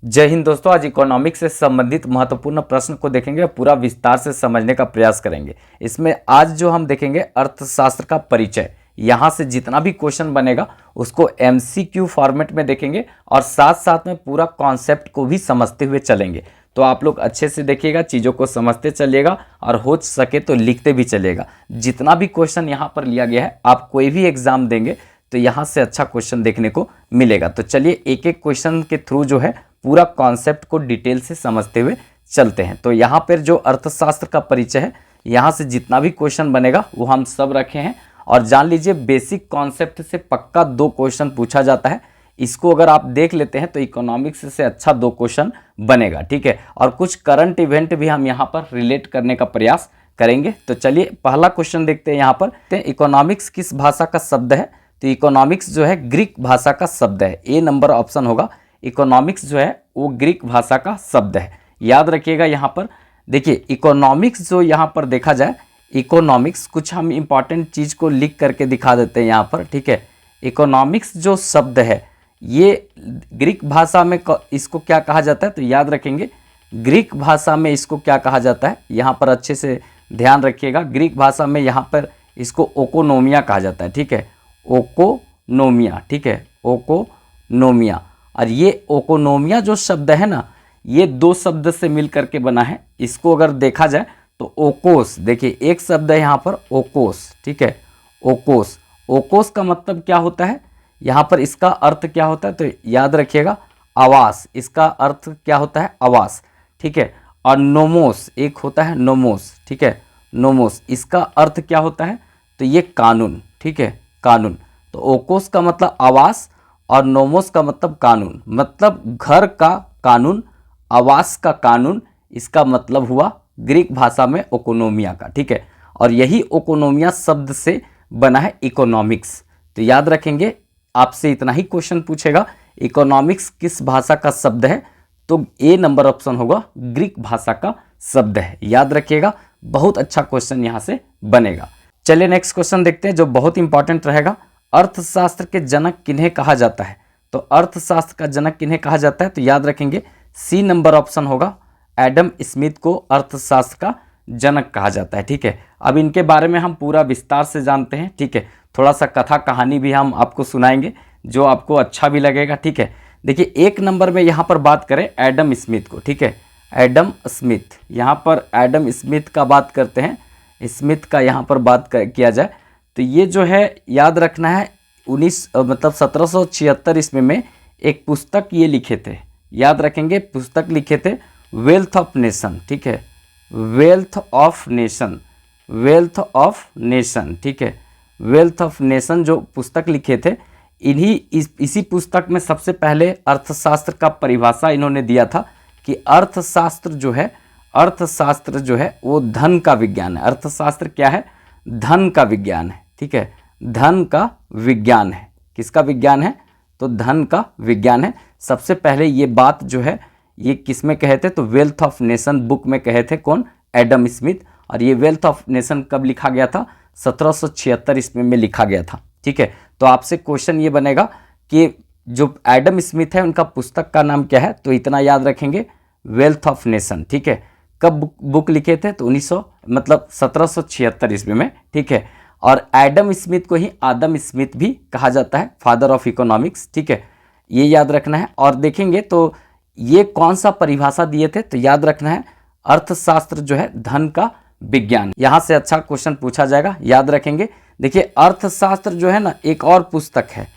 जय हिंद दोस्तों। आज इकोनॉमिक्स से संबंधित महत्वपूर्ण प्रश्न को देखेंगे, पूरा विस्तार से समझने का प्रयास करेंगे। इसमें आज जो हम देखेंगे अर्थशास्त्र का परिचय, यहाँ से जितना भी क्वेश्चन बनेगा उसको एमसीक्यू फॉर्मेट में देखेंगे और साथ साथ में पूरा कॉन्सेप्ट को भी समझते हुए चलेंगे। तो आप लोग अच्छे से देखिएगा, चीज़ों को समझते चलिएगा और हो सके तो लिखते भी चलिएगा। जितना भी क्वेश्चन यहाँ पर लिया गया है, आप कोई भी एग्जाम देंगे तो यहाँ से अच्छा क्वेश्चन देखने को मिलेगा। तो चलिए एक एक क्वेश्चन के थ्रू जो है पूरा कॉन्सेप्ट को डिटेल से समझते हुए चलते हैं। तो यहाँ पर जो अर्थशास्त्र का परिचय है, यहाँ से जितना भी क्वेश्चन बनेगा वो हम सब रखे हैं। और जान लीजिए बेसिक कॉन्सेप्ट से पक्का 2 क्वेश्चन पूछा जाता है। इसको अगर आप देख लेते हैं तो इकोनॉमिक्स से अच्छा 2 क्वेश्चन बनेगा, ठीक है। और कुछ करंट इवेंट भी हम यहाँ पर रिलेट करने का प्रयास करेंगे। तो चलिए पहला क्वेश्चन देखते हैं। यहाँ पर इकोनॉमिक्स किस भाषा का शब्द है? तो इकोनॉमिक्स जो है ग्रीक भाषा का शब्द है। ए नंबर ऑप्शन होगा। इकोनॉमिक्स जो है वो ग्रीक भाषा का शब्द है, याद रखिएगा। यहाँ पर देखिए इकोनॉमिक्स जो यहाँ पर देखा जाए, इकोनॉमिक्स कुछ हम इंपॉर्टेंट चीज़ को लिख करके दिखा देते हैं यहाँ पर, ठीक है। इकोनॉमिक्स जो शब्द है ये ग्रीक भाषा में इसको क्या कहा जाता है? तो याद रखेंगे ग्रीक भाषा में इसको क्या कहा जाता है, यहाँ पर अच्छे से ध्यान रखिएगा। ग्रीक भाषा में यहाँ पर इसको ओकोनोमिया कहा जाता है, ठीक है। ओकोनोमिया, ठीक है, ओकोनोमिया। और ये ओकोनोमिया जो शब्द है ना, ये 2 शब्द से मिल करके बना है। इसको अगर देखा जाए तो ओकोस, देखिए एक शब्द है यहाँ पर ओकोस, ठीक है, ओकोस। ओकोस का मतलब क्या होता है? यहाँ पर इसका अर्थ क्या होता है? तो याद रखिएगा आवास, इसका अर्थ क्या होता है? आवास, ठीक है। और नोमोस एक होता है, नोमोस, ठीक है, नोमोस, इसका अर्थ क्या होता है? तो ये कानून, ठीक है, कानून। तो ओकोस का मतलब आवास और नोमोस का मतलब कानून, मतलब घर का कानून, आवास का कानून। इसका मतलब हुआ ग्रीक भाषा में ओकोनोमिया का, ठीक है। और यही ओकोनोमिया शब्द से बना है इकोनॉमिक्स। तो याद रखेंगे, आपसे इतना ही क्वेश्चन पूछेगा, इकोनॉमिक्स किस भाषा का शब्द है? तो ए नंबर ऑप्शन होगा, ग्रीक भाषा का शब्द है, याद रखिएगा। बहुत अच्छा क्वेश्चन यहाँ से बनेगा। चलिए नेक्स्ट क्वेश्चन देखते हैं जो बहुत इंपॉर्टेंट रहेगा। अर्थशास्त्र के जनक किन्हें कहा जाता है? तो अर्थशास्त्र का जनक किन्हें कहा जाता है? तो याद रखेंगे सी नंबर ऑप्शन होगा। एडम स्मिथ को अर्थशास्त्र का जनक कहा जाता है, ठीक है। अब इनके बारे में हम पूरा विस्तार से जानते हैं, ठीक है। थोड़ा सा कथा कहानी भी हम आपको सुनाएंगे जो आपको अच्छा भी लगेगा, ठीक है। देखिए 1 नंबर में यहाँ पर बात करें एडम स्मिथ को, ठीक है, एडम स्मिथ। यहाँ पर एडम स्मिथ का बात करते हैं, स्मिथ का यहाँ पर बात किया जाए तो ये जो है याद रखना है 1776 ईस्वी में एक पुस्तक ये लिखे थे, याद रखेंगे। पुस्तक लिखे थे वेल्थ ऑफ नेशन, ठीक है, wealth of nation, wealth of nation, ठीक है, वेल्थ ऑफ नेशन जो पुस्तक लिखे थे, इसी पुस्तक में सबसे पहले अर्थशास्त्र का परिभाषा इन्होंने दिया था कि अर्थशास्त्र जो है, अर्थशास्त्र जो है वो धन का विज्ञान है। अर्थशास्त्र क्या है? धन का विज्ञान है, ठीक है, धन का विज्ञान है। किसका विज्ञान है? तो धन का विज्ञान है। सबसे पहले ये बात जो है ये किस में कहे थे? तो वेल्थ ऑफ नेशन बुक में कहे थे। कौन? Adam Smith. और ये वेल्थ ऑफ नेशन कब लिखा गया था? 1776 ईस्वी में लिखा गया था, ठीक है। तो आपसे क्वेश्चन ये बनेगा कि जो एडम स्मिथ है उनका पुस्तक का नाम क्या है? तो इतना याद रखेंगे, वेल्थ ऑफ नेशन, ठीक है। कब बुक लिखे थे? तो 1776 ईस्वी में, ठीक है। और एडम स्मिथ को ही आदम स्मिथ भी कहा जाता है, फादर ऑफ इकोनॉमिक्स, ठीक है, ये याद रखना है। और देखेंगे तो ये कौन सा परिभाषा दिए थे? तो याद रखना है अर्थशास्त्र जो है धन का विज्ञान। यहाँ से अच्छा क्वेश्चन पूछा जाएगा, याद रखेंगे। देखिए अर्थशास्त्र जो है ना, एक और पुस्तक है,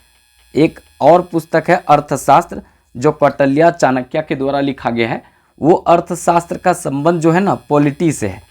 एक और पुस्तक है अर्थशास्त्र जो कौटिल्य चाणक्य के द्वारा लिखा गया है। वो अर्थशास्त्र का संबंध जो है ना पॉलिटी से है,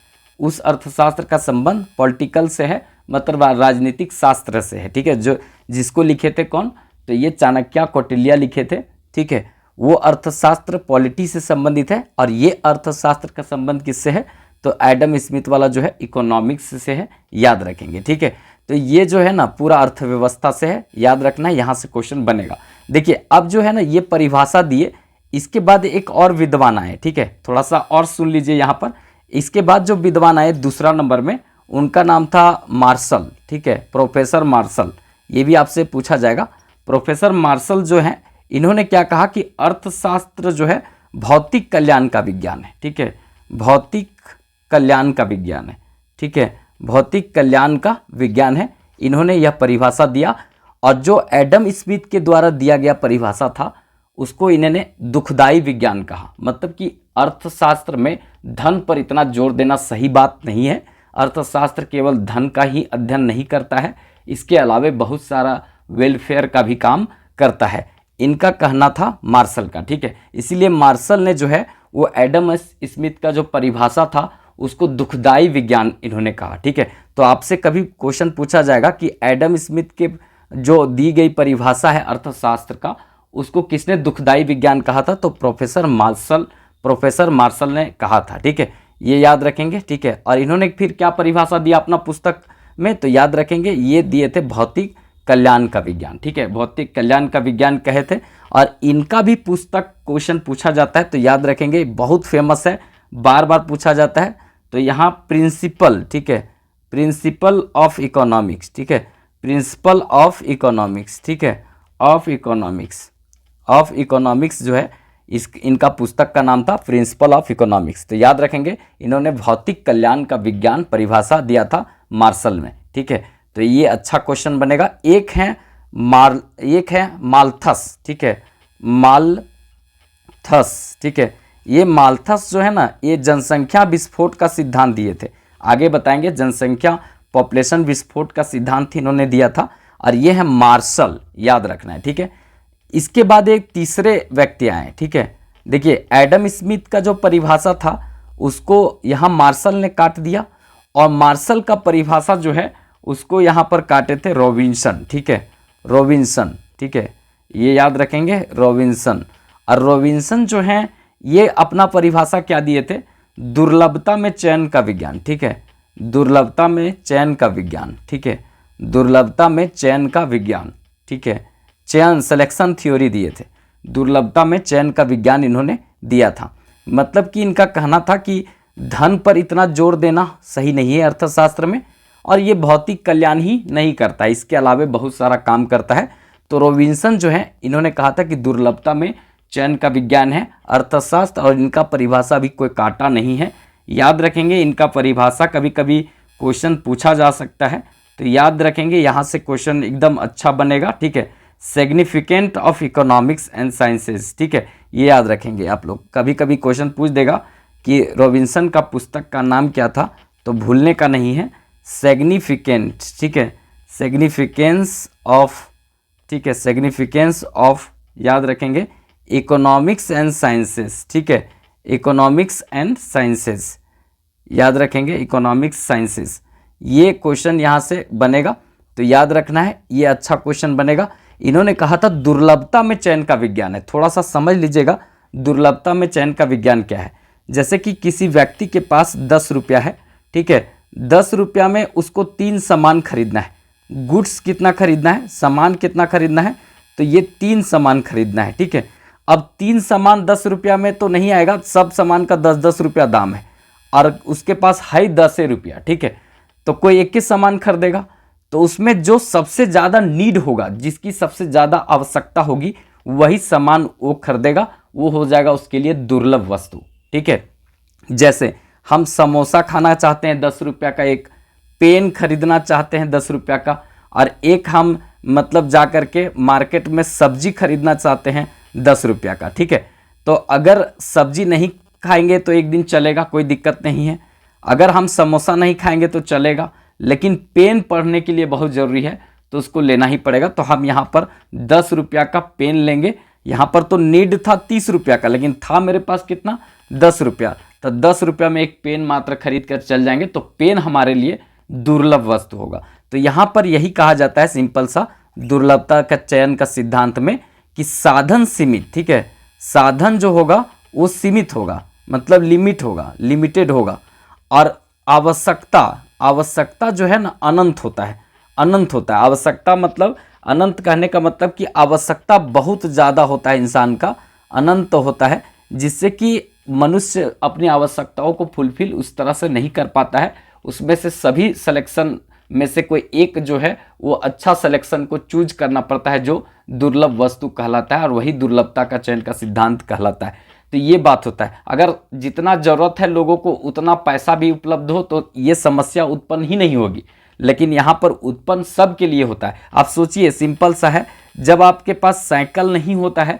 उस अर्थशास्त्र का संबंध पॉलिटिकल से है, मतलब राजनीतिक शास्त्र से है, ठीक है। जो जिसको लिखे थे कौन? तो ये चाणक्य कौटिल्य लिखे थे, ठीक है। वो अर्थशास्त्र पॉलिटी से संबंधित है। और ये अर्थशास्त्र का संबंध किससे है? तो एडम स्मिथ वाला जो है इकोनॉमिक्स से है, याद रखेंगे, ठीक है। तो ये जो है ना पूरा अर्थव्यवस्था से है, याद रखना है। यहाँ से क्वेश्चन बनेगा। देखिए अब जो है ना ये परिभाषा दिए, इसके बाद एक और विद्वान आए, ठीक है, थोड़ा सा और सुन लीजिए यहाँ पर। इसके बाद जो विद्वान आए दूसरा नंबर में, उनका नाम था मार्शल, ठीक है, प्रोफेसर मार्शल। ये भी आपसे पूछा जाएगा। प्रोफेसर मार्शल जो हैं इन्होंने क्या कहा कि अर्थशास्त्र जो है भौतिक कल्याण का विज्ञान है, ठीक है, भौतिक कल्याण का विज्ञान है, ठीक है, भौतिक कल्याण का विज्ञान है। इन्होंने यह परिभाषा दिया, और जो एडम स्मिथ के द्वारा दिया गया परिभाषा था उसको इन्होंने दुखदाई विज्ञान कहा। मतलब कि अर्थशास्त्र में धन पर इतना जोर देना सही बात नहीं है। अर्थशास्त्र केवल धन का ही अध्ययन नहीं करता है, इसके अलावे बहुत सारा वेलफेयर का भी काम करता है। इनका कहना था मार्शल का, ठीक है। इसीलिए मार्शल ने जो है वो एडम स्मिथ का जो परिभाषा था उसको दुखदाई विज्ञान इन्होंने कहा, ठीक है। तो आपसे कभी क्वेश्चन पूछा जाएगा कि एडम स्मिथ के जो दी गई परिभाषा है अर्थशास्त्र का, उसको किसने दुखदाई विज्ञान कहा था? तो प्रोफेसर मार्शल ने कहा था, ठीक है। ये याद रखेंगे, ठीक है। और इन्होंने फिर क्या परिभाषा दिया अपना पुस्तक में? तो याद रखेंगे ये दिए थे भौतिक कल्याण का विज्ञान, ठीक है, भौतिक कल्याण का विज्ञान कहे थे। और इनका भी पुस्तक क्वेश्चन पूछा जाता है तो याद रखेंगे, बहुत फेमस है, बार बार पूछा जाता है। तो यहाँ प्रिंसिपल, ठीक है, प्रिंसिपल ऑफ इकोनॉमिक्स, ठीक है, प्रिंसिपल ऑफ इकोनॉमिक्स, ठीक है, ऑफ इकोनॉमिक्स जो है इनका पुस्तक का नाम था प्रिंसिपल ऑफ इकोनॉमिक्स। तो याद रखेंगे इन्होंने भौतिक कल्याण का विज्ञान परिभाषा दिया था मार्शल में, ठीक है। तो ये अच्छा क्वेश्चन बनेगा। एक है माल्थस, ठीक है, माल्थस, ठीक है। ये माल्थस जो है ना, ये जनसंख्या विस्फोट का सिद्धांत दिए थे। आगे बताएंगे, जनसंख्या पॉपुलेशन विस्फोट का सिद्धांत इन्होंने दिया था। और ये है मार्शल, याद रखना है, ठीक है। इसके बाद एक तीसरे व्यक्ति आए, ठीक है। देखिए एडम स्मिथ का जो परिभाषा था उसको यहाँ मार्शल ने काट दिया, और मार्शल का परिभाषा जो है उसको यहाँ पर काटे थे रॉबिन्सन, ठीक है, रॉबिन्सन, ठीक है, ये याद रखेंगे रॉबिन्सन। और रॉबिन्सन जो हैं ये अपना परिभाषा क्या दिए थे? दुर्लभता में चयन का विज्ञान, ठीक है, दुर्लभता में चयन का विज्ञान, ठीक है, दुर्लभता में चयन का विज्ञान, ठीक है, चयन सिलेक्शन थ्योरी दिए थे, दुर्लभता में चयन का विज्ञान इन्होंने दिया था। मतलब कि इनका कहना था कि धन पर इतना जोर देना सही नहीं है अर्थशास्त्र में, और ये भौतिक कल्याण ही नहीं करता, इसके अलावे बहुत सारा काम करता है। तो रॉबिन्सन जो है इन्होंने कहा था कि दुर्लभता में चयन का विज्ञान है अर्थशास्त्र, और इनका परिभाषा भी कोई काटा नहीं है। याद रखेंगे इनका परिभाषा कभी कभी क्वेश्चन पूछा जा सकता है, तो याद रखेंगे, यहाँ से क्वेश्चन एकदम अच्छा बनेगा, ठीक है। Significant of economics and sciences, ठीक है, ये याद रखेंगे आप लोग। कभी कभी क्वेश्चन पूछ देगा कि रॉबिन्सन का पुस्तक का नाम क्या था, तो भूलने का नहीं है, सिग्निफिकेंट, ठीक है, सिग्निफिकेंस ऑफ, ठीक है, सिग्निफिकेंस ऑफ, याद रखेंगे, इकोनॉमिक्स एंड साइंसेस, ठीक है, इकोनॉमिक्स एंड साइंसेस, याद रखेंगे, इकोनॉमिक्स साइंसेस। ये क्वेश्चन यहाँ से बनेगा, तो याद रखना है, ये अच्छा क्वेश्चन बनेगा। इन्होंने कहा था दुर्लभता में चयन का विज्ञान है, थोड़ा सा समझ लीजिएगा दुर्लभता में चयन का विज्ञान क्या है। जैसे कि किसी व्यक्ति के पास 10 रुपया है, ठीक है, 10 रुपया में उसको 3 सामान खरीदना है। गुड्स कितना खरीदना है, सामान कितना खरीदना है, तो ये 3 सामान खरीदना है, ठीक है। अब 3 सामान 10 रुपया में तो नहीं आएगा, सब सामान का 10-10 रुपया दाम है, और उसके पास है 10 रुपया, ठीक है। तो कोई एक ही सामान खरीदेगा, तो उसमें जो सबसे ज़्यादा नीड होगा, जिसकी सबसे ज़्यादा आवश्यकता होगी, वही सामान वो खरीदेगा, वो हो जाएगा उसके लिए दुर्लभ वस्तु, ठीक है। जैसे हम समोसा खाना चाहते हैं 10 रुपया का, एक पेन खरीदना चाहते हैं 10 रुपया का, और एक हम मतलब जा कर के मार्केट में सब्जी खरीदना चाहते हैं 10 रुपया का, ठीक है। तो अगर सब्जी नहीं खाएंगे तो एक दिन चलेगा, कोई दिक्कत नहीं है। अगर हम समोसा नहीं खाएंगे तो चलेगा, लेकिन पेन पढ़ने के लिए बहुत ज़रूरी है, तो उसको लेना ही पड़ेगा। तो हम यहाँ पर 10 रुपया का पेन लेंगे। यहाँ पर तो नीड था 30 रुपया का, लेकिन था मेरे पास कितना, 10 रुपया। तो 10 रुपया में एक पेन मात्र खरीद कर चल जाएंगे, तो पेन हमारे लिए दुर्लभ वस्तु होगा। तो यहाँ पर यही कहा जाता है सिंपल सा दुर्लभता का चयन का सिद्धांत में, कि साधन सीमित, ठीक है, साधन जो होगा वो सीमित होगा, मतलब लिमिट होगा, लिमिटेड होगा, और आवश्यकता जो है ना अनंत होता है, अनंत होता है। आवश्यकता मतलब अनंत कहने का मतलब कि आवश्यकता बहुत ज़्यादा होता है, इंसान का अनंत होता है, जिससे कि मनुष्य अपनी आवश्यकताओं को फुलफिल उस तरह से नहीं कर पाता है, उसमें से सभी सिलेक्शन में से कोई एक जो है वो अच्छा सिलेक्शन को चूज करना पड़ता है जो दुर्लभ वस्तु कहलाता है, और वही दुर्लभता का चयन का सिद्धांत कहलाता है। तो ये बात होता है, अगर जितना जरूरत है लोगों को उतना पैसा भी उपलब्ध हो तो ये समस्या उत्पन्न ही नहीं होगी, लेकिन यहाँ पर उत्पन्न सब के लिए होता है। आप सोचिए, सिंपल सा है, जब आपके पास साइकिल नहीं होता है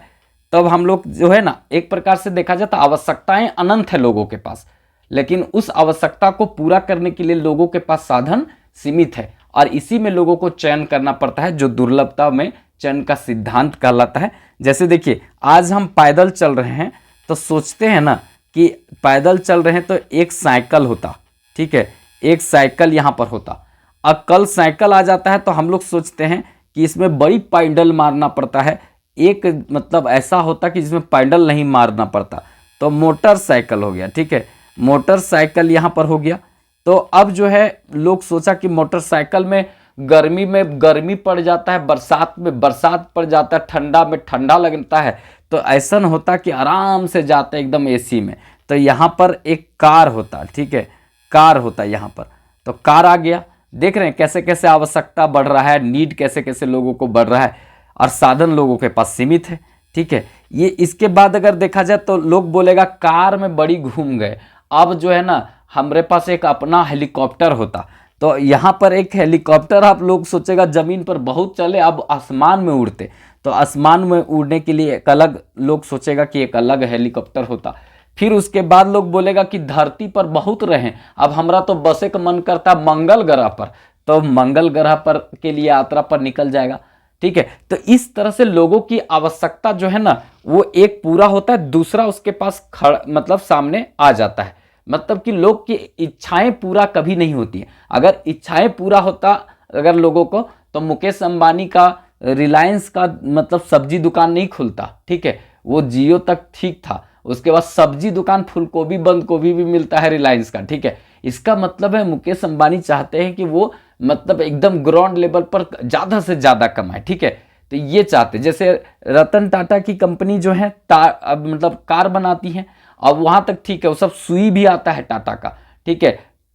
तब हम लोग जो है ना, एक प्रकार से देखा जाए तो आवश्यकताएं अनंत है लोगों के पास, लेकिन उस आवश्यकता को पूरा करने के लिए लोगों के पास साधन सीमित है, और इसी में लोगों को चयन करना पड़ता है जो दुर्लभता में चयन का सिद्धांत कहलाता है। जैसे देखिए, आज हम पैदल चल रहे हैं तो सोचते हैं ना कि पैदल चल रहे हैं तो एक साइकिल होता, ठीक है, एक साइकिल यहाँ पर होता। अब कल साइकिल आ जाता है तो हम लोग सोचते हैं कि इसमें बड़ी पैडल मारना पड़ता है, एक मतलब ऐसा होता कि जिसमें पैडल नहीं मारना पड़ता, तो मोटरसाइकिल हो गया, ठीक है, मोटरसाइकिल यहाँ पर हो गया। तो अब जो है लोग सोचा कि मोटरसाइकिल में गर्मी पड़ जाता है, बरसात में बरसात पड़ जाता है, ठंडा में ठंडा लगता है, तो ऐसा होता कि आराम से जाता है एकदम एसी में, तो यहाँ पर एक कार होता, ठीक है, कार होता यहाँ पर। तो कार आ गया, देख रहे हैं कैसे कैसे आवश्यकता बढ़ रहा है, नीड कैसे कैसे लोगों को बढ़ रहा है, और साधन लोगों के पास सीमित है, ठीक है। ये इसके बाद अगर देखा जाए तो लोग बोलेगा कार में बड़ी घूम गए, अब जो है ना हमारे पास एक अपना हेलीकॉप्टर होता, तो यहाँ पर एक हेलीकॉप्टर, आप लोग सोचेगा ज़मीन पर बहुत चले, अब आसमान में उड़ते, तो आसमान में उड़ने के लिए एक अलग लोग सोचेगा कि एक अलग हेलीकॉप्टर होता। फिर उसके बाद लोग बोलेगा कि धरती पर बहुत रहे, अब हमारा तो बसे का मन करता मंगल ग्रह पर, तो मंगल ग्रह पर के लिए यात्रा पर निकल जाएगा, ठीक है। तो इस तरह से लोगों की आवश्यकता जो है ना वो एक पूरा होता है, दूसरा उसके पास मतलब सामने आ जाता है। मतलब कि लोग की इच्छाएं पूरा कभी नहीं होती है। अगर इच्छाएं पूरा होता अगर लोगों को, तो मुकेश अंबानी का रिलायंस का मतलब सब्जी दुकान नहीं खुलता, ठीक है, वो जियो तक ठीक था, उसके बाद सब्जी दुकान फूल गोभी बंद गोभी भी मिलता है रिलायंस का, ठीक है। इसका मतलब है मुकेश अंबानी चाहते हैं कि वो मतलब एकदम ग्राउंड लेवल पर ज़्यादा से ज़्यादा कमाए, ठीक है। तो ये चाहते, जैसे रतन टाटा की कंपनी जो है अब मतलब कार बनाती है, अब वहाँ तक ठीक है, वो सब सुई भी आता है टाटा का, ठीक है,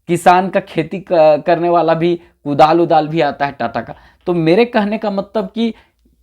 किसान का खेती करने वाला भी कुदाल उदाल भी आता है टाटा का। तो मेरे कहने का मतलब कि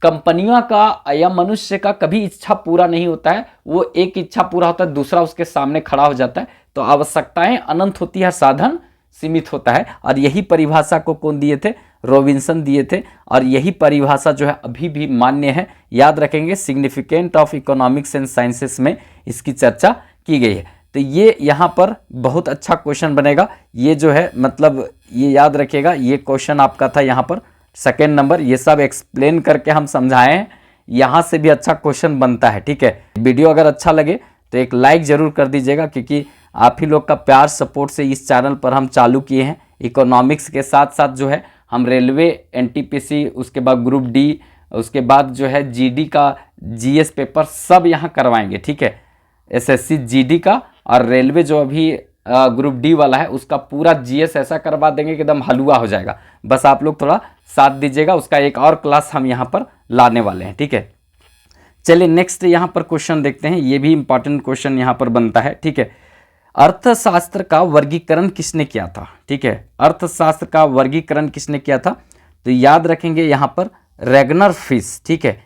कंपनियों का या मनुष्य का कभी इच्छा पूरा नहीं होता है, वो एक इच्छा पूरा होता है दूसरा उसके सामने खड़ा हो जाता है। तो आवश्यकताएं अनंत होती है, साधन सीमित होता है, और यही परिभाषा को कौन दिए थे? रॉबिन्सन दिए थे, और यही परिभाषा जो है अभी भी मान्य है। याद रखेंगे, significant of economics and sciences में इसकी चर्चा की गई है। तो ये यहाँ पर बहुत अच्छा क्वेश्चन बनेगा, ये जो है मतलब ये याद रखिएगा, ये क्वेश्चन आपका था यहाँ पर सेकेंड नंबर। ये सब एक्सप्लेन करके हम समझाए हैं, यहाँ से भी अच्छा क्वेश्चन बनता है, ठीक है। वीडियो अगर अच्छा लगे तो एक लाइक ज़रूर कर दीजिएगा, क्योंकि आप ही लोग का प्यार सपोर्ट से इस चैनल पर हम चालू किए हैं। इकोनॉमिक्स के साथ साथ जो है हम रेलवे, एनटीपीसी, उसके बाद ग्रुप डी, उसके बाद जो है जीडी का जीएस पेपर सब यहाँ करवाएंगे, ठीक है। एसएससी जीडी का और रेलवे जो अभी ग्रुप डी वाला है उसका पूरा जीएस ऐसा करवा देंगे कि एकदम हलवा हो जाएगा। बस आप लोग थोड़ा साथ दीजिएगा, उसका एक और क्लास हम यहाँ पर लाने वाले हैं, ठीक है। चलिए नेक्स्ट यहाँ पर क्वेश्चन देखते हैं, ये भी इंपॉर्टेंट क्वेश्चन यहाँ पर बनता है, ठीक है। अर्थशास्त्र का वर्गीकरण किसने किया था? ठीक है, अर्थशास्त्र का वर्गीकरण किसने किया था? तो याद रखेंगे यहाँ पर रैगनर फिश, ठीक है।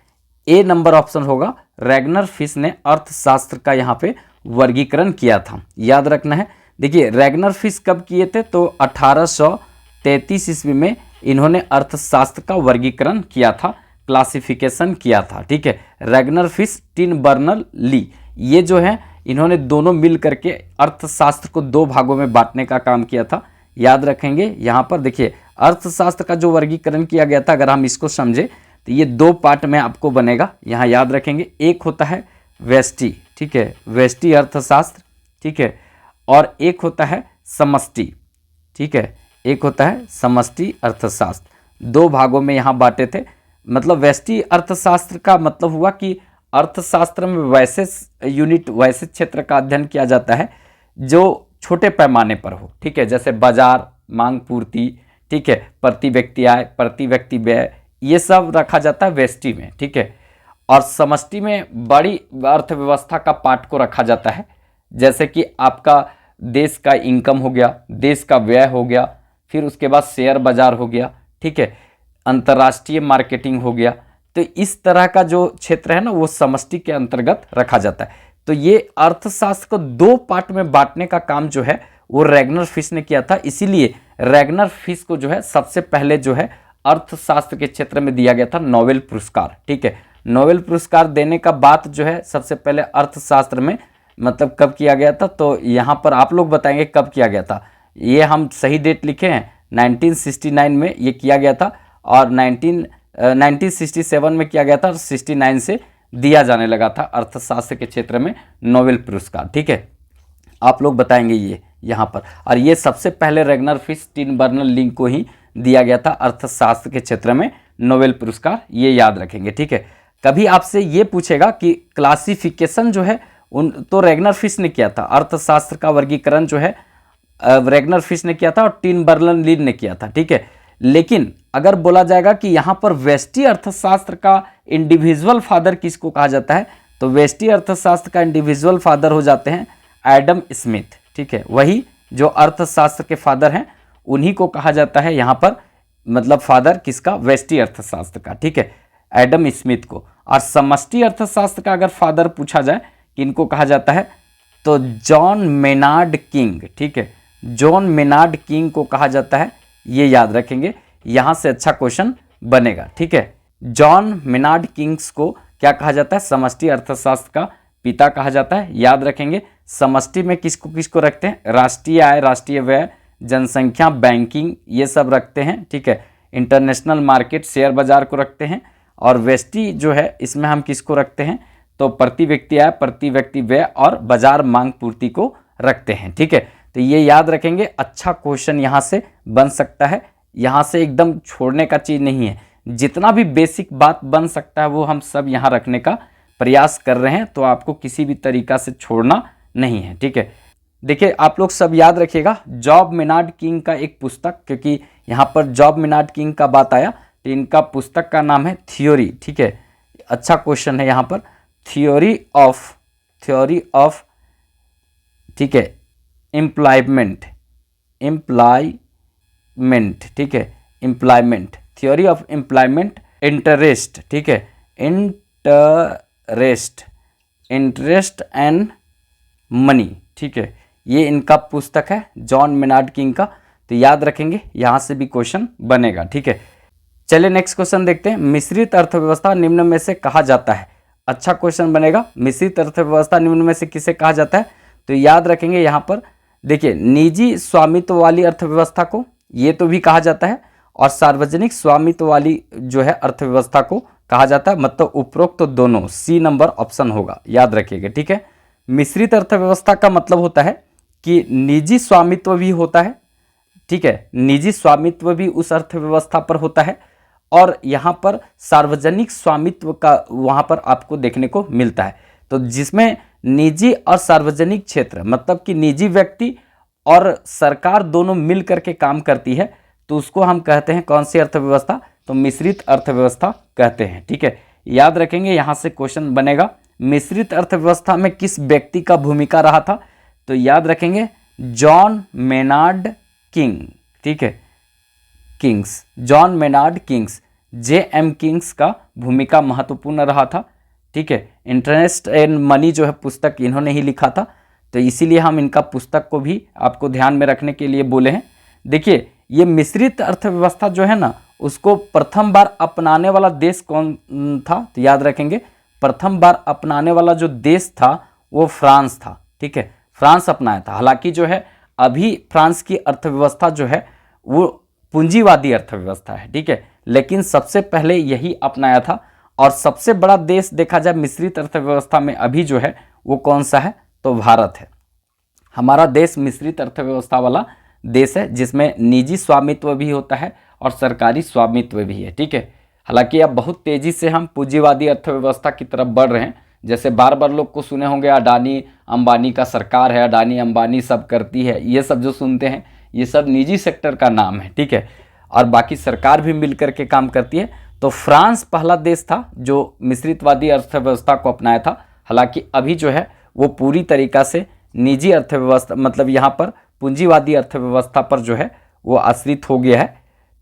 ए नंबर ऑप्शन होगा, रैगनर फिश ने अर्थशास्त्र का यहाँ पे वर्गीकरण किया था, याद रखना है। देखिए रैगनर फिश कब किए थे? तो 1833 ईस्वी में इन्होंने अर्थशास्त्र का वर्गीकरण किया था, क्लासिफिकेशन किया था, ठीक है। रैगनर फिश, टिन बर्नल ली, ये जो है इन्होंने दोनों मिल करके अर्थशास्त्र को दो भागों में बांटने का काम किया था, याद रखेंगे। यहाँ पर देखिए अर्थशास्त्र का जो वर्गीकरण किया गया था, अगर हम इसको समझे तो ये दो पार्ट में आपको बनेगा, यहाँ याद रखेंगे। एक होता है व्यष्टि, ठीक है, व्यष्टि अर्थशास्त्र, ठीक है, और एक होता है समष्टि, ठीक है, एक होता है समष्टि अर्थशास्त्र। दो भागों में यहाँ बांटे थे। मतलब व्यष्टि अर्थशास्त्र का मतलब हुआ कि अर्थशास्त्र में वैसे यूनिट, वैसे क्षेत्र का अध्ययन किया जाता है जो छोटे पैमाने पर हो, ठीक है, जैसे बाजार, मांग पूर्ति, ठीक है, प्रति व्यक्ति आय, प्रति व्यक्ति व्यय, ये सब रखा जाता है व्यष्टि में, ठीक है। और समष्टि में बड़ी अर्थव्यवस्था का पार्ट को रखा जाता है, जैसे कि आपका देश का इनकम हो गया, देश का व्यय हो गया, फिर उसके बाद शेयर बाजार हो गया, ठीक है, अंतर्राष्ट्रीय मार्केटिंग हो गया। तो इस तरह का जो क्षेत्र है ना वो समष्टि के अंतर्गत रखा जाता है। तो ये अर्थशास्त्र को दो पार्ट में बांटने का काम जो है वो रैगनर फिश ने किया था। इसीलिए रैगनर फिश को जो है सबसे पहले जो है अर्थशास्त्र के क्षेत्र में दिया गया था नोबेल पुरस्कार, ठीक है। नोबेल पुरस्कार देने का बात जो है सबसे पहले अर्थशास्त्र में मतलब कब किया गया था, तो यहाँ पर आप लोग बताएंगे कब किया गया था। ये हम सही डेट लिखे हैं 1969 में ये किया गया था और 1967 में किया गया था और 69 से दिया जाने लगा था अर्थशास्त्र के क्षेत्र में नोबेल पुरस्कार, ठीक है। आप लोग बताएंगे ये यहाँ पर। और ये सबसे पहले Ragnar fish tin burner link को ही दिया गया था अर्थशास्त्र के क्षेत्र में नोबेल पुरस्कार, ये याद रखेंगे, ठीक है। कभी आपसे ये पूछेगा कि क्लासिफिकेशन जो है उन तो रैगनर फिश ने किया था, अर्थशास्त्र का वर्गीकरण जो है रैगनर फिश ने किया था और टिन बर्नर लिंक ने किया था, ठीक है। लेकिन अगर बोला जाएगा कि यहाँ पर व्यष्टि अर्थशास्त्र का इंडिविजुअल फादर किसको कहा जाता है, तो व्यष्टि अर्थशास्त्र का इंडिविजुअल फादर हो जाते हैं एडम स्मिथ, ठीक है। वही जो अर्थशास्त्र के फादर हैं उन्हीं को कहा जाता है यहाँ पर, मतलब फादर किसका, व्यष्टि अर्थशास्त्र का, ठीक है, एडम स्मिथ को। और समष्टि अर्थशास्त्र का अगर फादर पूछा जाए किनको कहा जाता है, तो जॉन मेनार्ड किंग, ठीक है, जॉन मेनार्ड किंग को कहा जाता है, ये याद रखेंगे, यहाँ से अच्छा क्वेश्चन बनेगा, ठीक है। जॉन मेनार्ड किंग्स को क्या कहा जाता है, समष्टि अर्थशास्त्र का पिता कहा जाता है, याद रखेंगे। समष्टि में किसको किसको रखते हैं, राष्ट्रीय आय, राष्ट्रीय व्यय, जनसंख्या, बैंकिंग, ये सब रखते हैं, ठीक है। इंटरनेशनल मार्केट, शेयर बाजार को रखते हैं। और व्यष्टि जो है इसमें हम किसको रखते हैं, तो प्रति व्यक्ति आय, प्रति व्यक्ति व्यय और बाजार मांग पूर्ति को रखते हैं, ठीक है। तो ये याद रखेंगे, अच्छा क्वेश्चन यहाँ से बन सकता है, यहाँ से एकदम छोड़ने का चीज़ नहीं है, जितना भी बेसिक बात बन सकता है वो हम सब यहाँ रखने का प्रयास कर रहे हैं, तो आपको किसी भी तरीका से छोड़ना नहीं है, ठीक है। देखिए आप लोग सब याद रखिएगा जॉब मेनार्ड किंग का एक पुस्तक, क्योंकि यहाँ पर जॉब मेनार्ड किंग का बात आया तो इनका पुस्तक का नाम है थ्योरी, ठीक है। अच्छा क्वेश्चन है यहाँ पर, थ्योरी ऑफ, ठीक है, एम्प्लॉयमेंट, ठीक है, employment, theory of employment, interest, ठीक है, इंटरेस्ट एंड मनी, ठीक है, ये इनका पुस्तक है जॉन मेनार्ड किंग का। तो याद रखेंगे, यहाँ से भी क्वेश्चन बनेगा, ठीक है। चलिए नेक्स्ट क्वेश्चन देखते हैं, मिश्रित अर्थव्यवस्था निम्न में से कहा जाता है। अच्छा क्वेश्चन बनेगा, मिश्रित अर्थव्यवस्था निम्न में से किसे कहा जाता है, तो याद रखेंगे यहाँ पर देखिए निजी स्वामित्व वाली अर्थव्यवस्था को ये तो भी कहा जाता है और सार्वजनिक स्वामित्व वाली जो है अर्थव्यवस्था को कहा जाता है, मतलब उपरोक्त तो दोनों, सी नंबर ऑप्शन होगा, याद रखिएगा, ठीक है। मिश्रित अर्थव्यवस्था का मतलब होता है कि निजी स्वामित्व भी होता है, ठीक है, निजी स्वामित्व भी उस अर्थव्यवस्था पर होता है और यहाँ पर सार्वजनिक स्वामित्व का वहाँ पर आपको देखने को मिलता है। तो जिसमें निजी और सार्वजनिक क्षेत्र मतलब कि निजी व्यक्ति और सरकार दोनों मिल करके काम करती है, तो उसको हम कहते हैं कौन सी अर्थव्यवस्था, तो मिश्रित अर्थव्यवस्था कहते हैं, ठीक है। याद रखेंगे, यहाँ से क्वेश्चन बनेगा, मिश्रित अर्थव्यवस्था में किस व्यक्ति का भूमिका रहा था, तो याद रखेंगे जॉन मेनार्ड किंग, ठीक है, Kings, John Maynard Kings, J.M. Kings का भूमिका महत्वपूर्ण रहा था, ठीक है। इंटरेस्ट एंड मनी जो है पुस्तक इन्होंने ही लिखा था, तो इसीलिए हम इनका पुस्तक को भी आपको ध्यान में रखने के लिए बोले हैं। देखिए ये मिश्रित अर्थव्यवस्था जो है ना उसको प्रथम बार अपनाने वाला देश कौन था, तो याद रखेंगे प्रथम बार अपनाने वाला जो देश था वो फ्रांस था, ठीक है, फ्रांस अपनाया था। हालांकि जो है अभी फ्रांस की अर्थव्यवस्था जो है वो पूंजीवादी अर्थव्यवस्था है, ठीक है, लेकिन सबसे पहले यही अपनाया था। और सबसे बड़ा देश देखा जाए मिश्रित अर्थव्यवस्था में अभी जो है वो कौन सा है, तो भारत है। हमारा देश मिश्रित अर्थव्यवस्था वाला देश है जिसमें निजी स्वामित्व भी होता है और सरकारी स्वामित्व भी है, ठीक है। हालांकि अब बहुत तेजी से हम पूंजीवादी अर्थव्यवस्था की तरफ बढ़ रहे हैं, जैसे बार बार लोग को सुने होंगे अडानी अंबानी का सरकार है, अडानी अंबानी सब करती है, ये सब जो सुनते हैं ये सब निजी सेक्टर का नाम है, ठीक है, और बाकी सरकार भी मिल करके काम करती है। तो फ्रांस पहला देश था जो मिश्रितवादी अर्थव्यवस्था को अपनाया था। हालांकि अभी जो है वो पूरी तरीका से निजी अर्थव्यवस्था मतलब यहाँ पर पूंजीवादी अर्थव्यवस्था पर जो है वो आश्रित हो गया है,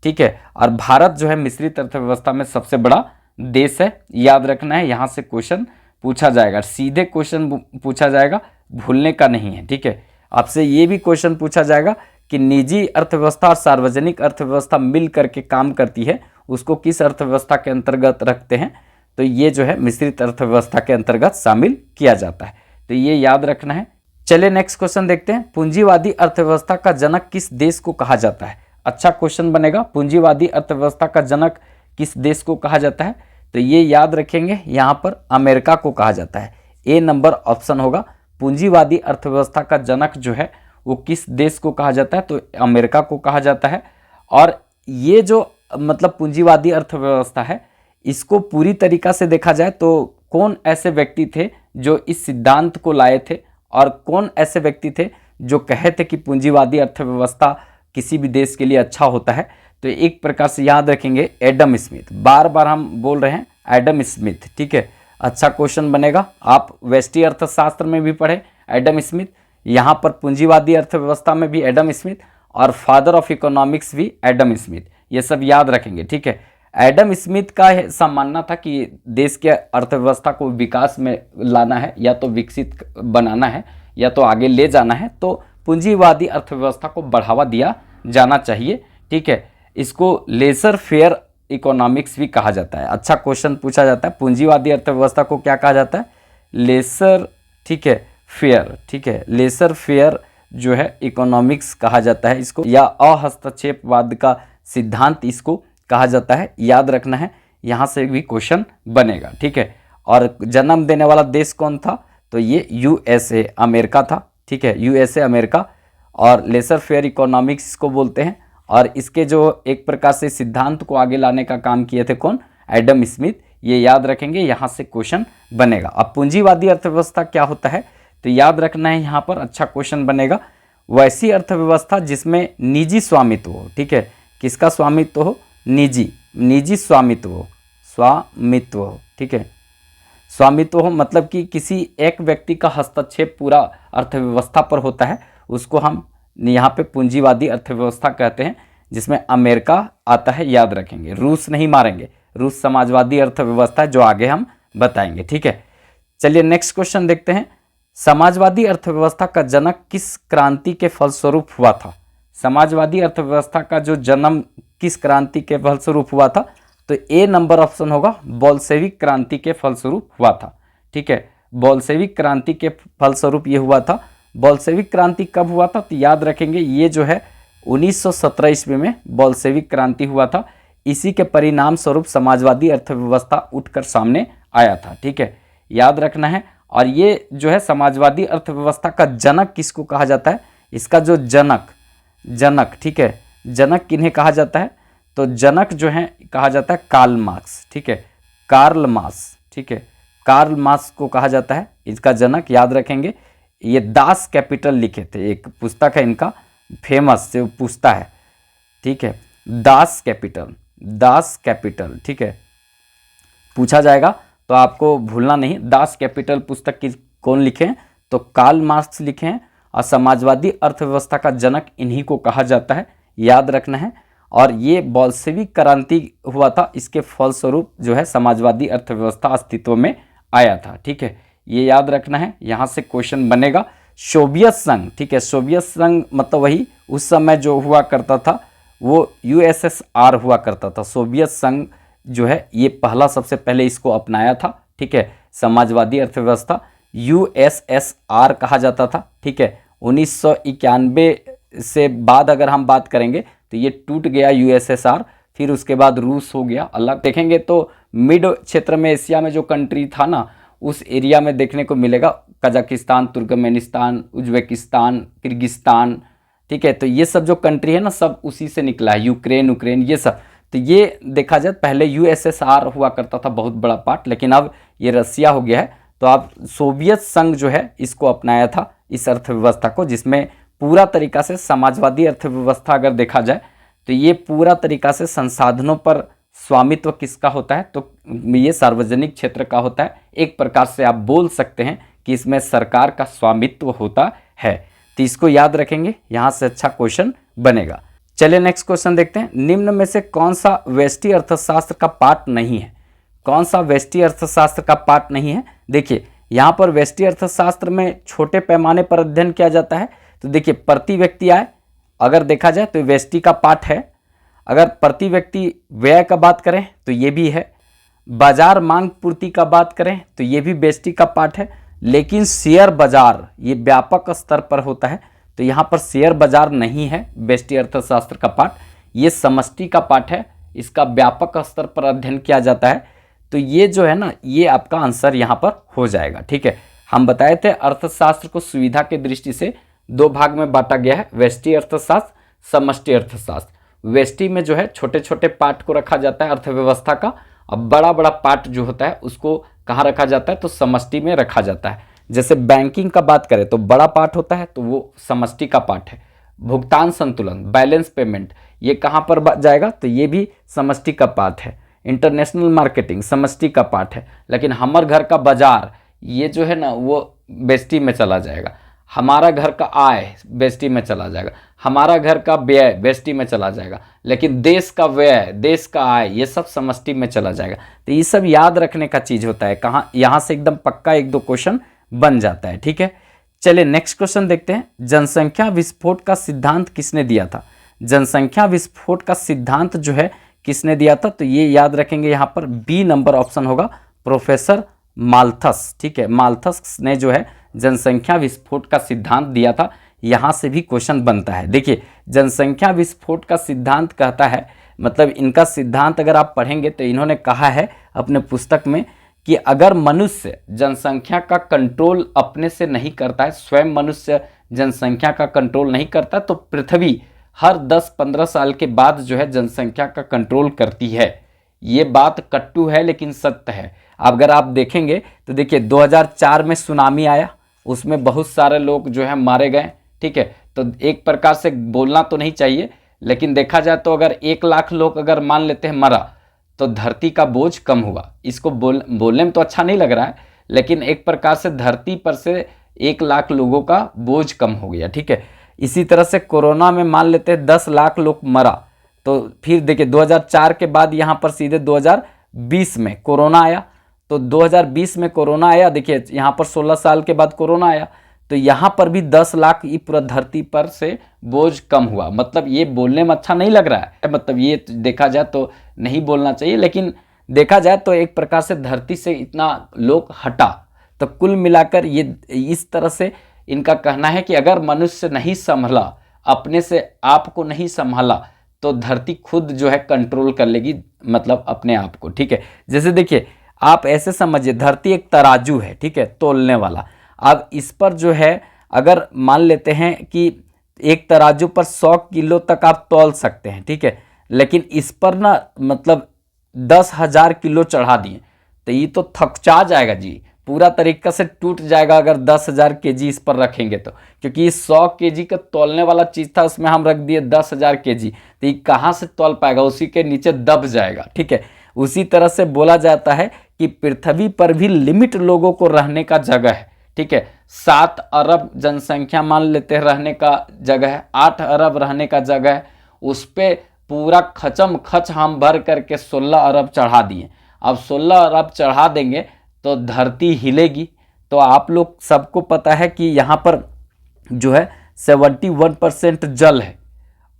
ठीक है। और भारत जो है मिश्रित अर्थव्यवस्था में सबसे बड़ा देश है, याद रखना है। यहाँ से क्वेश्चन पूछा जाएगा, सीधे क्वेश्चन पूछा जाएगा, भूलने का नहीं है, ठीक है। आपसे ये भी क्वेश्चन पूछा जाएगा कि निजी अर्थव्यवस्था और सार्वजनिक अर्थव्यवस्था मिल करके काम करती है, उसको किस अर्थव्यवस्था के अंतर्गत रखते हैं, तो ये जो है मिश्रित अर्थव्यवस्था के अंतर्गत शामिल किया जाता है, तो ये याद रखना है। चलिए नेक्स्ट क्वेश्चन देखते हैं, पूंजीवादी अर्थव्यवस्था का जनक किस देश को कहा जाता है। अच्छा क्वेश्चन बनेगा, पूंजीवादी अर्थव्यवस्था का जनक किस देश को कहा जाता है, तो ये याद रखेंगे, यहाँ पर अमेरिका को कहा जाता है। ए नंबर ऑप्शन होगा, पूंजीवादी अर्थव्यवस्था का जनक जो है वो किस देश को कहा जाता है, तो अमेरिका को कहा जाता है। और ये जो मतलब पूंजीवादी अर्थव्यवस्था है, इसको पूरी तरीका से देखा जाए तो कौन ऐसे व्यक्ति थे जो इस सिद्धांत को लाए थे, और कौन ऐसे व्यक्ति थे जो कहे थे कि पूंजीवादी अर्थव्यवस्था किसी भी देश के लिए अच्छा होता है, तो एक प्रकार से याद रखेंगे एडम स्मिथ, बार बार हम बोल रहे हैं एडम स्मिथ, ठीक है। अच्छा क्वेश्चन बनेगा, आप व्यष्टि अर्थशास्त्र में भी पढ़े एडम स्मिथ, यहाँ पर पूंजीवादी अर्थव्यवस्था में भी एडम स्मिथ, और फादर ऑफ इकोनॉमिक्स भी एडम स्मिथ, ये सब याद रखेंगे, ठीक है। एडम स्मिथ का ऐसा मानना था कि देश के अर्थव्यवस्था को विकास में लाना है, या तो विकसित बनाना है, या तो आगे ले जाना है, तो पूंजीवादी अर्थव्यवस्था को बढ़ावा दिया जाना चाहिए, ठीक है। इसको लेजर फेयर इकोनॉमिक्स भी कहा जाता है। अच्छा क्वेश्चन पूछा जाता है, पूंजीवादी अर्थव्यवस्था को क्या कहा जाता है, लेजर, ठीक है, फेयर, ठीक है, लेजर फेयर जो है इकोनॉमिक्स कहा जाता है इसको, या अहस्तक्षेपवाद का सिद्धांत इसको कहा जाता है, याद रखना है, यहाँ से भी क्वेश्चन बनेगा, ठीक है। और जन्म देने वाला देश कौन था, तो ये यूएसए अमेरिका था, ठीक है, यूएसए अमेरिका, और लेजर फेयर इकोनॉमिक्स इसको बोलते हैं। और इसके जो एक प्रकार से सिद्धांत को आगे लाने का काम किए थे कौन, एडम स्मिथ, ये याद रखेंगे, यहाँ से क्वेश्चन बनेगा। अब पूंजीवादी अर्थव्यवस्था क्या होता है, तो याद रखना है, यहाँ पर अच्छा क्वेश्चन बनेगा, वैसी अर्थव्यवस्था जिसमें निजी स्वामित्व हो, ठीक है, किसका स्वामित्व हो, निजी स्वामित्व हो, ठीक है, स्वामित्व हो, मतलब कि किसी एक व्यक्ति का हस्तक्षेप पूरा अर्थव्यवस्था पर होता है, उसको हम यहाँ पे पूंजीवादी अर्थव्यवस्था कहते हैं, जिसमें अमेरिका आता है, याद रखेंगे। रूस नहीं मारेंगे, रूस समाजवादी अर्थव्यवस्था है, जो आगे हम बताएंगे, ठीक है। चलिए नेक्स्ट क्वेश्चन देखते हैं, समाजवादी अर्थव्यवस्था का जनक किस क्रांति के फलस्वरूप हुआ था। समाजवादी अर्थव्यवस्था का जो जन्म किस क्रांति के फलस्वरूप हुआ था, तो ए नंबर ऑप्शन होगा, बोल्शेविक क्रांति के फलस्वरूप हुआ था, ठीक है, बोल्शेविक क्रांति के फलस्वरूप ये हुआ था। बोल्शेविक क्रांति कब हुआ था, तो याद रखेंगे, ये जो है 1917 ईस्वी में बोल्शेविक क्रांति हुआ था, इसी के परिणाम स्वरूप समाजवादी अर्थव्यवस्था उठकर सामने आया था, ठीक है, याद रखना है। और ये जो है समाजवादी अर्थव्यवस्था का जनक किसको कहा जाता है, इसका जो जनक, ठीक है, जनक किन्हें कहा जाता है, तो जनक जो है कहा जाता है कार्ल मार्क्स, ठीक है, कार्ल मार्क्स, ठीक है, कार्ल मार्क्स को कहा जाता है इसका जनक, याद रखेंगे। ये दास कैपिटल लिखे थे, एक पुस्तक है इनका फेमस से पूछता है, ठीक है, दास कैपिटल, ठीक है, पूछा जाएगा तो आपको भूलना नहीं, दास कैपिटल पुस्तक की कौन लिखे हैं, तो कार्ल मार्क्स लिखे हैं, और समाजवादी अर्थव्यवस्था का जनक इन्हीं को कहा जाता है, याद रखना है। और ये बोल्शेविक क्रांति हुआ था, इसके फलस्वरूप जो है समाजवादी अर्थव्यवस्था अस्तित्व में आया था, ठीक है, ये याद रखना है, यहाँ से क्वेश्चन बनेगा। सोवियत संघ, ठीक है, सोवियत संघ मतलब वही उस समय जो हुआ करता था वो यूएसएसआर हुआ करता था, सोवियत संघ जो है ये पहला सबसे पहले इसको अपनाया था, ठीक है, समाजवादी अर्थव्यवस्था यूएसएसआर कहा जाता था, ठीक है। 1991 से बाद अगर हम बात करेंगे तो ये टूट गया यूएसएसआर, फिर उसके बाद रूस हो गया अलग। देखेंगे तो मिड क्षेत्र में एशिया में जो कंट्री था ना, उस एरिया में देखने को मिलेगा कजाकिस्तान, तुर्कमेनिस्तान, उज्बेकिस्तान, किर्गिस्तान, ठीक है, तो ये सब जो कंट्री है ना सब उसी से निकला है, यूक्रेन ये सब। तो ये देखा जाए पहले यूएसएसआर हुआ करता था बहुत बड़ा पार्ट, लेकिन अब ये रसिया हो गया है, तो अब सोवियत संघ जो है इसको अपनाया था इस अर्थव्यवस्था को, जिसमें पूरा तरीका से समाजवादी अर्थव्यवस्था अगर देखा जाए तो ये पूरा तरीका से संसाधनों पर स्वामित्व किसका होता है, तो ये सार्वजनिक क्षेत्र का होता है। एक प्रकार से आप बोल सकते हैं कि इसमें सरकार का स्वामित्व होता है, तो इसको याद रखेंगे, यहाँ से अच्छा क्वेश्चन बनेगा। चलिए नेक्स्ट क्वेश्चन देखते हैं। निम्न में से कौन सा व्यष्टि अर्थशास्त्र का पार्ट नहीं है? कौन सा व्यष्टि अर्थशास्त्र का पार्ट नहीं है? देखिए यहाँ पर व्यष्टि अर्थशास्त्र में छोटे पैमाने पर अध्ययन किया जाता है, तो देखिए प्रति व्यक्ति आय अगर देखा जाए तो व्यष्टि का पार्ट है। अगर प्रति व्यक्ति व्यय का बात करें तो ये भी है। बाजार मांग पूर्ति का बात करें तो ये भी व्यष्टि का पार्ट है। लेकिन शेयर बाजार ये व्यापक स्तर पर होता है, तो यहाँ पर शेयर बाजार नहीं है व्यष्टि अर्थशास्त्र का पार्ट, ये समष्टि का पार्ट है। इसका व्यापक स्तर पर अध्ययन किया जाता है। तो ये जो है ना, ये आपका आंसर यहाँ पर हो जाएगा। ठीक है, हम बताए थे अर्थशास्त्र को सुविधा की दृष्टि से दो भाग में बांटा गया है, व्यष्टि अर्थशास्त्र, समष्टि अर्थशास्त्र। व्यष्टि में जो है छोटे छोटे पार्ट को रखा जाता है अर्थव्यवस्था का, अब बड़ा बड़ा पार्ट जो होता है उसको कहाँ रखा जाता है, तो समष्टि में रखा जाता है। जैसे बैंकिंग का बात करें तो बड़ा पार्ट होता है, तो वो समष्टि का पार्ट है। भुगतान संतुलन, बैलेंस पेमेंट, ये कहाँ पर जाएगा, तो ये भी समष्टि का पार्ट है। इंटरनेशनल मार्केटिंग समष्टि का पार्ट है। लेकिन हमर घर का बाजार ये जो है ना, वो व्यष्टि में चला जाएगा। हमारा घर का आय व्यष्टि में चला जाएगा, हमारा घर का व्यय व्यष्टि में चला जाएगा। लेकिन देश का व्यय, देश का आय, ये सब समष्टि में चला जाएगा। तो ये सब याद रखने का चीज होता है। कहाँ यहाँ से एकदम पक्का एक दो क्वेश्चन बन जाता है। ठीक है, चलिए नेक्स्ट क्वेश्चन देखते हैं। जनसंख्या विस्फोट का सिद्धांत किसने दिया था? जनसंख्या विस्फोट का सिद्धांत जो है किसने दिया था, तो ये याद रखेंगे, यहाँ पर बी नंबर ऑप्शन होगा, प्रोफेसर माल्थस। ठीक है, माल्थस ने जो है जनसंख्या विस्फोट का सिद्धांत दिया था। यहाँ से भी क्वेश्चन बनता है। देखिए जनसंख्या विस्फोट का सिद्धांत कहता है, मतलब इनका सिद्धांत अगर आप पढ़ेंगे तो इन्होंने कहा है अपने पुस्तक में कि अगर मनुष्य जनसंख्या का कंट्रोल अपने से नहीं करता है, स्वयं मनुष्य जनसंख्या का कंट्रोल नहीं करता, तो पृथ्वी हर 10-15 साल के बाद जो है जनसंख्या का कंट्रोल करती है। ये बात कट्टू है लेकिन सत्य है। अगर आप देखेंगे तो देखिए 2004 में सुनामी आया, उसमें बहुत सारे लोग जो है मारे गए। ठीक है, तो एक प्रकार से बोलना तो नहीं चाहिए, लेकिन देखा जाए तो अगर 1 लाख लोग अगर मान लेते हैं मरा, तो धरती का बोझ कम हुआ। इसको बोलने में तो अच्छा नहीं लग रहा है, लेकिन एक प्रकार से धरती पर से 1 लाख लोगों का बोझ कम हो गया। ठीक है, इसी तरह से कोरोना में मान लेते हैं 10 लाख लोग मरा, तो फिर देखिए 2004 के बाद यहाँ पर सीधे 2020 में कोरोना आया। तो 2020 में कोरोना आया, देखिए यहाँ पर 16 साल के बाद कोरोना आया, तो यहाँ पर भी 10 लाख ये पूरा धरती पर से बोझ कम हुआ। मतलब ये बोलने में अच्छा नहीं लग रहा है, मतलब ये देखा जाए तो नहीं बोलना चाहिए, लेकिन देखा जाए तो एक प्रकार से धरती से इतना लोग हटा। तो कुल मिलाकर ये इस तरह से इनका कहना है कि अगर मनुष्य नहीं संभला, अपने से आप को नहीं संभाला, तो धरती खुद जो है कंट्रोल कर लेगी, मतलब अपने आप को। ठीक है, जैसे देखिए आप ऐसे समझिए, धरती एक तराजू है, ठीक है, तोलने वाला। अब इस पर जो है अगर मान लेते हैं कि एक तराजू पर 100 किलो तक आप तौल सकते हैं, ठीक है, लेकिन इस पर ना मतलब 10,000 किलो चढ़ा दिए तो ये तो थकचा जाएगा जी, पूरा तरीका से टूट जाएगा अगर 10,000 केजी इस पर रखेंगे तो। क्योंकि ये 100 केजी का तौलने वाला चीज़ था, उसमें हम रख दिए 10,000 केजी, तो ये कहाँ से तौल पाएगा, उसी के नीचे दब जाएगा। ठीक है, उसी तरह से बोला जाता है कि पृथ्वी पर भी लिमिट लोगों को रहने का जगह है। ठीक है, 7 अरब जनसंख्या मान लेते हैं रहने का जगह है, 8 अरब रहने का जगह है, उस पर पूरा खचम खच हम भर करके 16 अरब चढ़ा दिए। अब 16 अरब चढ़ा देंगे तो धरती हिलेगी। तो आप लोग सबको पता है कि यहाँ पर जो है 71% जल है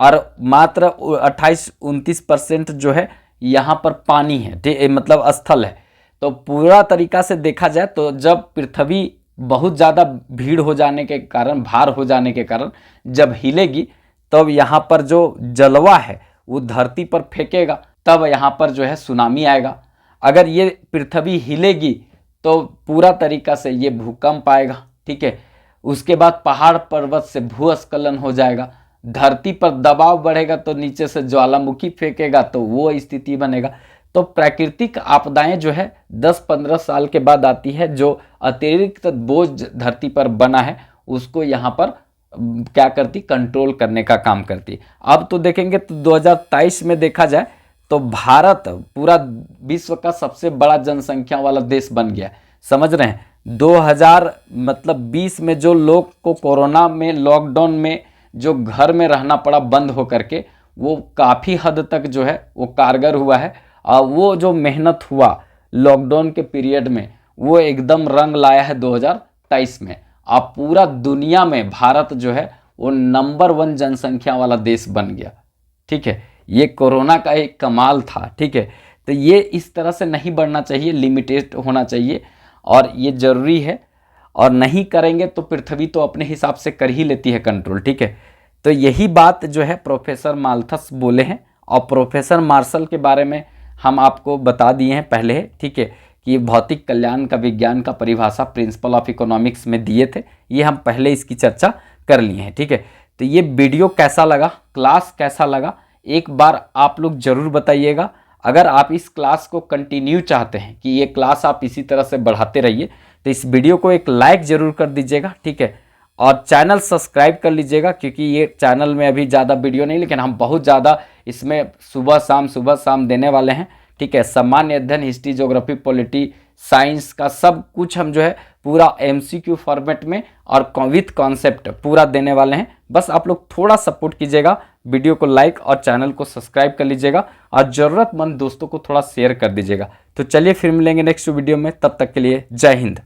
और मात्र 28-29% जो है यहाँ पर पानी है, मतलब स्थल है। तो पूरा तरीका से देखा जाए तो जब पृथ्वी बहुत ज़्यादा भीड़ हो जाने के कारण, भार हो जाने के कारण जब हिलेगी, तब यहाँ पर जो जलवा है वो धरती पर फेंकेगा, तब यहाँ पर जो है सुनामी आएगा। अगर ये पृथ्वी हिलेगी तो पूरा तरीका से ये भूकंप आएगा। ठीक है, उसके बाद पहाड़ पर्वत से भूस्खलन हो जाएगा, धरती पर दबाव बढ़ेगा तो नीचे से ज्वालामुखी फेंकेगा, तो वो स्थिति बनेगा। तो प्राकृतिक आपदाएं जो है 10-15 साल के बाद आती है, जो अतिरिक्त बोझ धरती पर बना है उसको यहाँ पर क्या करती, कंट्रोल करने का काम करती। अब तो देखेंगे तो 2023 में देखा जाए तो भारत पूरा विश्व का सबसे बड़ा जनसंख्या वाला देश बन गया। समझ रहे हैं, 2020 में जो लोग को कोरोना में, लॉकडाउन में जो घर में रहना पड़ा बंद हो करके, वो काफ़ी हद तक जो है वो कारगर हुआ है। वो जो मेहनत हुआ लॉकडाउन के पीरियड में वो एकदम रंग लाया है 2023 में। अब पूरा दुनिया में भारत जो है वो नंबर 1 जनसंख्या वाला देश बन गया। ठीक है, ये कोरोना का एक कमाल था। ठीक है, तो ये इस तरह से नहीं बढ़ना चाहिए, लिमिटेड होना चाहिए और ये ज़रूरी है। और नहीं करेंगे तो पृथ्वी तो अपने हिसाब से कर ही लेती है कंट्रोल। ठीक है, तो यही बात जो है प्रोफेसर माल्थस बोले हैं और प्रोफेसर मार्शल के बारे में हम आपको बता दिए हैं पहले। ठीक है, कि भौतिक कल्याण का विज्ञान का परिभाषा प्रिंसिपल ऑफ इकोनॉमिक्स में दिए थे, ये हम पहले इसकी चर्चा कर लिए हैं। ठीक है, तो ये वीडियो कैसा लगा, क्लास कैसा लगा, एक बार आप लोग ज़रूर बताइएगा। अगर आप इस क्लास को कंटिन्यू चाहते हैं कि ये क्लास आप इसी तरह से बढ़ाते रहिए तो इस वीडियो को एक लाइक ज़रूर कर दीजिएगा। ठीक है, और चैनल सब्सक्राइब कर लीजिएगा क्योंकि ये चैनल में अभी ज़्यादा वीडियो नहीं, लेकिन हम बहुत ज़्यादा इसमें सुबह शाम देने वाले हैं। ठीक है, सामान्य अध्ययन, हिस्ट्री, ज्योग्राफी, पॉलिटी, साइंस का सब कुछ हम जो है पूरा MCQ फॉर्मेट में और विथ कॉन्सेप्ट पूरा देने वाले हैं। बस आप लोग थोड़ा सपोर्ट कीजिएगा, वीडियो को लाइक और चैनल को सब्सक्राइब कर लीजिएगा और ज़रूरतमंद दोस्तों को थोड़ा शेयर कर दीजिएगा। तो चलिए फिर मिलेंगे नेक्स्ट वीडियो में, तब तक के लिए जय हिंद।